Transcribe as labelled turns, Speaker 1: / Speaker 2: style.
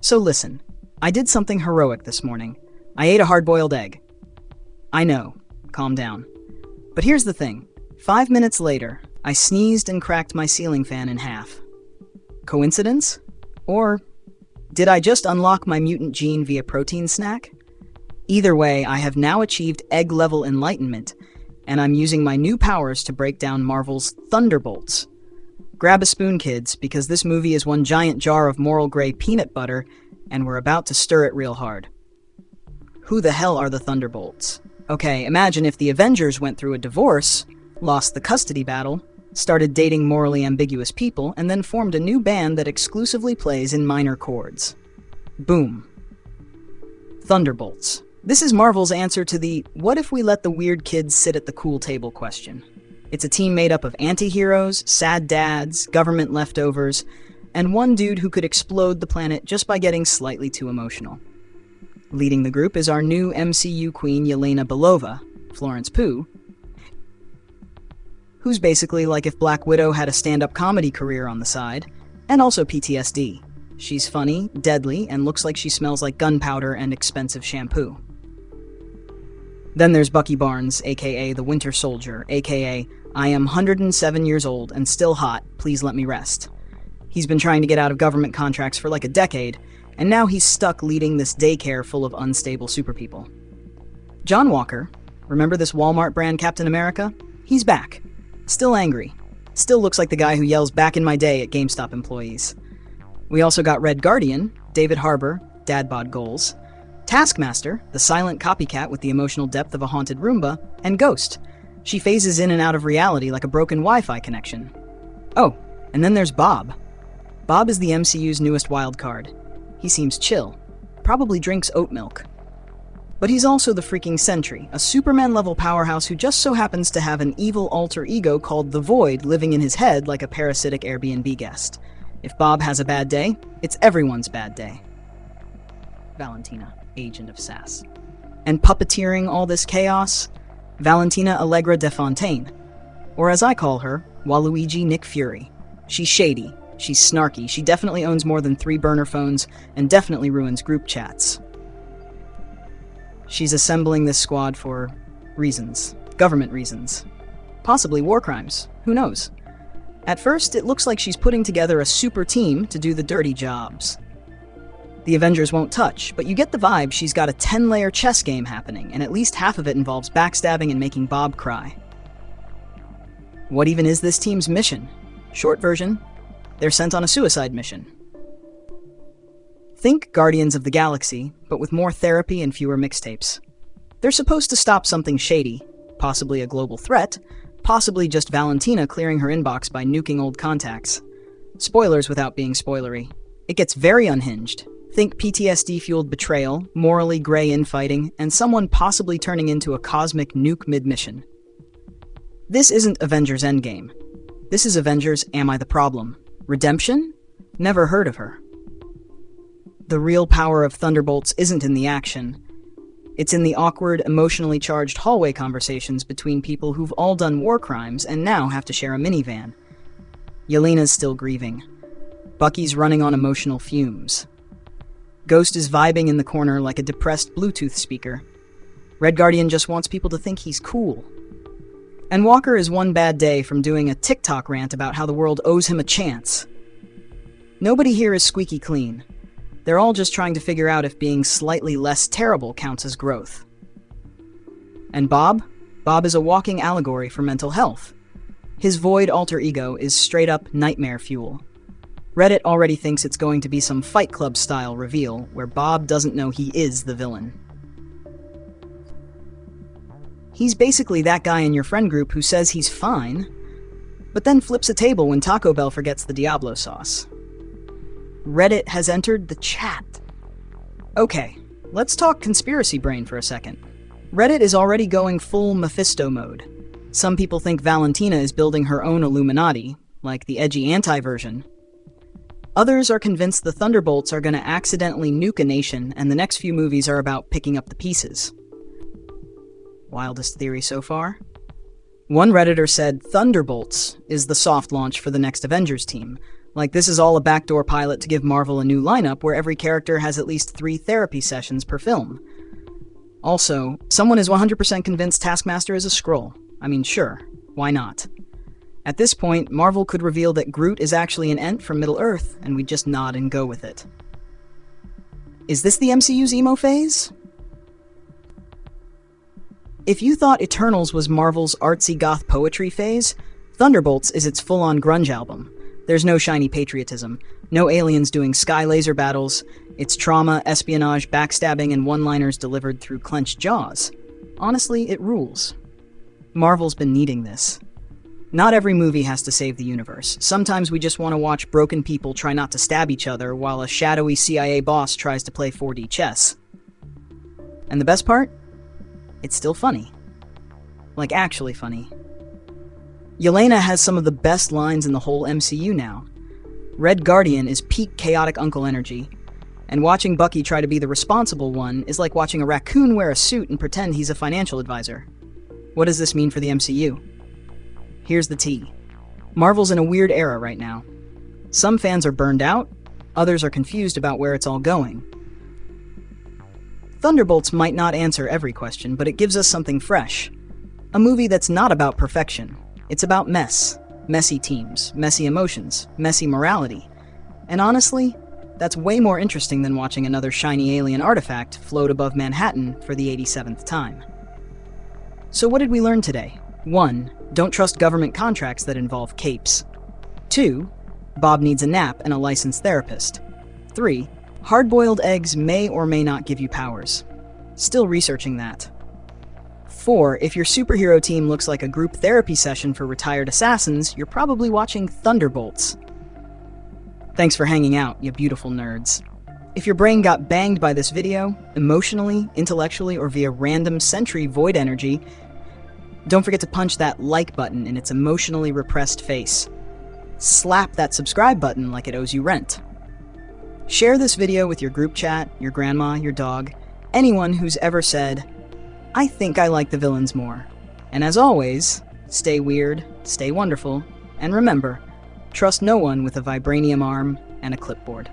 Speaker 1: So listen, I did something heroic this morning. I ate a hard-boiled egg. I know, calm down. But here's the thing. 5 minutes later, I sneezed and cracked my ceiling fan in half. Coincidence? Or did I just unlock my mutant gene via protein snack? Either way, I have now achieved egg-level enlightenment, and I'm using my new powers to break down Marvel's Thunderbolts. Grab a spoon, kids, because this movie is one giant jar of moral gray peanut butter, and we're about to stir it real hard. Who the hell are the Thunderbolts? Okay, imagine if the Avengers went through a divorce, lost the custody battle, started dating morally ambiguous people, and then formed a new band that exclusively plays in minor chords. Boom. Thunderbolts. This is Marvel's answer to the "what if we let the weird kids sit at the cool table" question. It's a team made up of anti-heroes, sad dads, government leftovers, and one dude who could explode the planet just by getting slightly too emotional. Leading the group is our new MCU queen Yelena Belova, Florence Pugh, who's basically like if Black Widow had a stand-up comedy career on the side, and also PTSD. She's funny, deadly, and looks like she smells like gunpowder and expensive shampoo. Then there's Bucky Barnes, aka the Winter Soldier, aka I am 107 years old and still hot, please let me rest. He's been trying to get out of government contracts for like a decade, and now he's stuck leading this daycare full of unstable superpeople. John Walker, remember this Walmart brand Captain America? He's back. Still angry. Still looks like the guy who yells "back in my day" at GameStop employees. We also got Red Guardian, David Harbour, dad bod goals, Taskmaster, the silent copycat with the emotional depth of a haunted Roomba, and Ghost. She phases in and out of reality like a broken Wi-Fi connection. Oh, and then there's Bob. Bob is the MCU's newest wild card. He seems chill. Probably drinks oat milk. But he's also the freaking Sentry, a Superman-level powerhouse who just so happens to have an evil alter ego called the Void living in his head like a parasitic Airbnb guest. If Bob has a bad day, it's everyone's bad day. Valentina, agent of SAS. And puppeteering all this chaos? Valentina Allegra de Fontaine. Or as I call her, Waluigi Nick Fury. She's shady, she's snarky, she definitely owns more than 3 burner phones, and definitely ruins group chats. She's assembling this squad for reasons. Government reasons. Possibly war crimes. Who knows? At first, it looks like she's putting together a super team to do the dirty jobs. The Avengers won't touch, but you get the vibe she's got a 10-layer chess game happening, and at least half of it involves backstabbing and making Bob cry. What even is this team's mission? Short version, they're sent on a suicide mission. Think Guardians of the Galaxy, but with more therapy and fewer mixtapes. They're supposed to stop something shady, possibly a global threat, possibly just Valentina clearing her inbox by nuking old contacts. Spoilers without being spoilery. It gets very unhinged. Think PTSD-fueled betrayal, morally gray infighting, and someone possibly turning into a cosmic nuke mid-mission. This isn't Avengers Endgame. This is Avengers Am I the Problem? Redemption? Never heard of her. The real power of Thunderbolts isn't in the action. It's in the awkward, emotionally charged hallway conversations between people who've all done war crimes and now have to share a minivan. Yelena's still grieving. Bucky's running on emotional fumes. Ghost is vibing in the corner like a depressed Bluetooth speaker. Red Guardian just wants people to think he's cool. And Walker is one bad day from doing a TikTok rant about how the world owes him a chance. Nobody here is squeaky clean. They're all just trying to figure out if being slightly less terrible counts as growth. And Bob? Bob is a walking allegory for mental health. His void alter ego is straight-up nightmare fuel. Reddit already thinks it's going to be some Fight Club-style reveal where Bob doesn't know he is the villain. He's basically that guy in your friend group who says he's fine, but then flips a table when Taco Bell forgets the Diablo sauce. Reddit has entered the chat. Okay, let's talk conspiracy brain for a second. Reddit is already going full Mephisto mode. Some people think Valentina is building her own Illuminati, like the edgy anti-version. Others are convinced the Thunderbolts are going to accidentally nuke a nation, and the next few movies are about picking up the pieces. Wildest theory so far? One Redditor said Thunderbolts is the soft launch for the next Avengers team. Like, this is all a backdoor pilot to give Marvel a new lineup where every character has at least 3 therapy sessions per film. Also, someone is 100% convinced Taskmaster is a Skrull. I mean, sure, why not? At this point, Marvel could reveal that Groot is actually an Ent from Middle-earth, and we just nod and go with it. Is this the MCU's emo phase? If you thought Eternals was Marvel's artsy goth poetry phase, Thunderbolts is its full-on grunge album. There's no shiny patriotism, no aliens doing sky laser battles. It's trauma, espionage, backstabbing, and one-liners delivered through clenched jaws. Honestly, it rules. Marvel's been needing this. Not every movie has to save the universe. Sometimes we just want to watch broken people try not to stab each other while a shadowy CIA boss tries to play 4D chess. And the best part? It's still funny. Like, actually funny. Yelena has some of the best lines in the whole MCU now. Red Guardian is peak chaotic uncle energy, and watching Bucky try to be the responsible one is like watching a raccoon wear a suit and pretend he's a financial advisor. What does this mean for the MCU? Here's the tea. Marvel's in a weird era right now. Some fans are burned out, others are confused about where it's all going. Thunderbolts might not answer every question, but it gives us something fresh. A movie that's not about perfection. It's about mess. Messy teams, messy emotions, messy morality. And honestly, that's way more interesting than watching another shiny alien artifact float above Manhattan for the 87th time. So what did we learn today? 1. Don't trust government contracts that involve capes. 2. Bob needs a nap and a licensed therapist. 3. Hard-boiled eggs may or may not give you powers. Still researching that. 4. If your superhero team looks like a group therapy session for retired assassins, you're probably watching Thunderbolts. Thanks for hanging out, you beautiful nerds. If your brain got banged by this video, emotionally, intellectually, or via random sentry void energy, don't forget to punch that like button in its emotionally repressed face. Slap that subscribe button like it owes you rent. Share this video with your group chat, your grandma, your dog, anyone who's ever said, I think I like the villains more. And as always, stay weird, stay wonderful, and remember, trust no one with a vibranium arm and a clipboard.